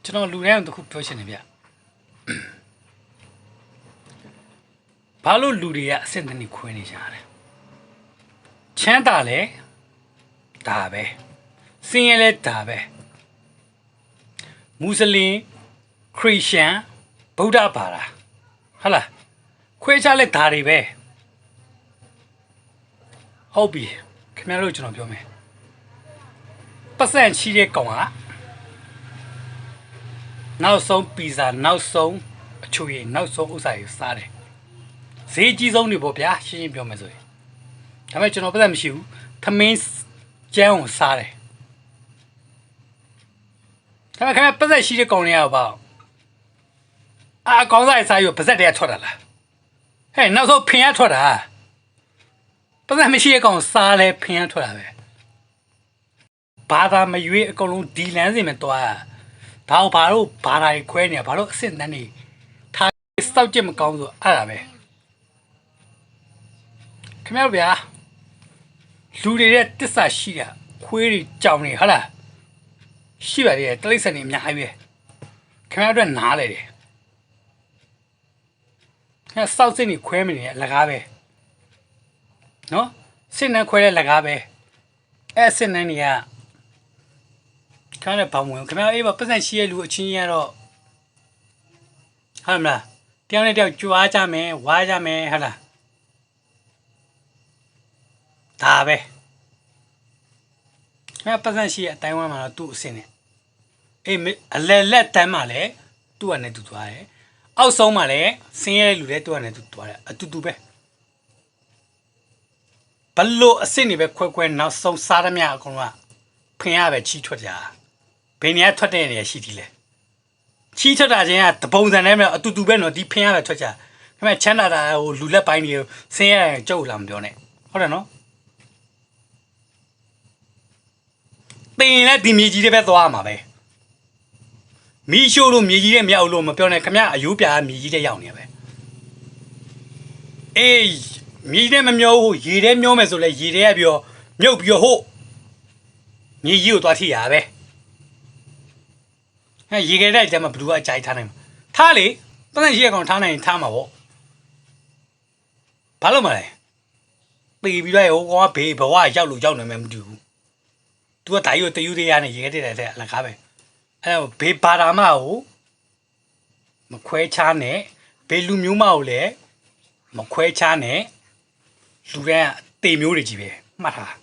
ကျွန်တော်လူတိုင်းတစ်ခုပြောချင်တယ်ဗျဘာလို့လူတွေကအဆင့်တန်းခွဲနေကြတယ်ချမ်းသာလဲဒါပဲစင်ရဲလဲဒါပဲမွတ်စလင်ခရစ်ယာန်ဗုဒ္ဓဘာသာဟုတ်လားခွဲခြားလဲဒါတွေပဲဟုတ်ပြီခင်ဗျားတို့ကျွန်တော်ပြောမယ်ပတ်စံချီတဲ့ကောင်ကနောက်ဆုံးပီဇာနောက်ဆုံးအချိုရည်နောက်ဆုံးဥစ္စာတွေစားတယ်ဈေးကြီးဆုံးတွေပေါ့ဗျာရှင်းရှင်းပြောမယ်ဆိုရင်ဒါပေမဲ့ကျွန်တော်ပတ်စံမရှိဘူးသမင်းကျန်းကိုစားတယ်ဒါပေမဲ့ခင်ဗျာပတ်စံရှိတဲ့ကောင်တွေကပေါ့အကောင်စားစားရပါစက်တည်းထွက်တာလားဟဲ့နောက်ဆုံးဖင်ရထွက်တာပတ်စံမရှိတဲ့ကောင်စားလဲဖင်ရထွက်တာပဲဘာသာမရွေးအကုန်လုံးဒီလန်းစင်မှာတွားဒါဘာလို့ဘာသာတွေခွဲနေရဘာလို့အစ်စ်တန်းနေထားစောက်ကြည့်မကောင်းဆိုအဲ့ဒါပဲခင်ဗျားဗျာလူတွေရဲ့တစ္ဆာရှိတာခွေးတွေကြောင်နေဟုတ်လားရှိပါသေးတယ်တိရစ္ဆာန်တွေအများကြီးပဲခင်ဗျားတို့နားလေတယ်ခင်ဗျားစောက်စစ်နေခွဲမနေရလကားပဲနော်စစ်နှံခွဲတဲ့လကားပဲအဲ့စစ်နှံတွေကခါနဲ့ဘောင်ဝင်ခင်ဗျားအေးပါပတ်စံရှိရဲ့လူအချင်းကြီးကတော့ဟုတ်မလားတယောက်နဲ့တယောက်ကြွားကြမယ်ဝါးကြမယ်ဟုတ်လားဒါပဲခင်ဗျားပတ်စံရှိရဲ့အတိုင်းဝမ်းမှာတော့သူ့အစင်းနဲ့အေးအလဲလက်တန်းမှာလည်းသူ့ကနေသူသွားတယ်အောက်ဆုံးမှာလည်းဆင်းရဲတဲ့လူတွေသူ့ကနေသူသွားတယ်အတူတူပဲဘလို့အစင်းတွေပဲခွဲနောက်ဆုံးစားရမြအကုန်လုံးကဖင်ရပဲချီထွက်ကြဘယ်နေရာထွက်တဲ့နေရာရှိသေးလဲချီထွက်တာချင်းကတပုံစံနဲ့ပဲအတူတူပဲနော်ဒီဖင်ရပဲထွက်ကြခင်ဗျချမ်းသာတာဟိုလူလက်ပိုင်းတွေဆင်းရဲကြုတ်လာမပြောနဲ့ဟုတ်တယ်နော်တင်လည်းဒီမြေကြီးတွေပဲသွားမှာပဲမီးရှို့လို့မြေကြီးတွေမြောက်လို့မပြောနဲ့ခင်ဗျအယိုးပြားမြေကြီးတွေရောက်နေပဲအေးမြေကြီးတွေမမျောဘူးရေထဲမျောမယ်ဆိုလဲရေထဲကပြောမြုပ်ပြီးဟုတ်မြေကြီးကိုသွားထိရပဲဟဲ့ရေခဲတိုက်တဲမှာဘလူကအကြိုက်ထားနိုင်မှာထားလေပတ်စံရှိရကောင်ထားနိုင်ရင်ထားမှာပေါ့ဘာလို့မလဲပေပြီးတော့ဟိုကောင်ကဘေးဘဝရောက်လို့ရောက်နေမှမတူဘူးသူကဓာတ်ရိုးတယူးတွေရနေရေခဲတိုက်တဲ့အလကားပဲအဲ့တော့ဘေးဘာသာမကိုမခွဲခြားနဲ့ဘေးလူမျိုးမကိုလည်းမခွဲခြားနဲ့လူတွေကတေမျိုးတွေကြီးပဲမှတ်ထား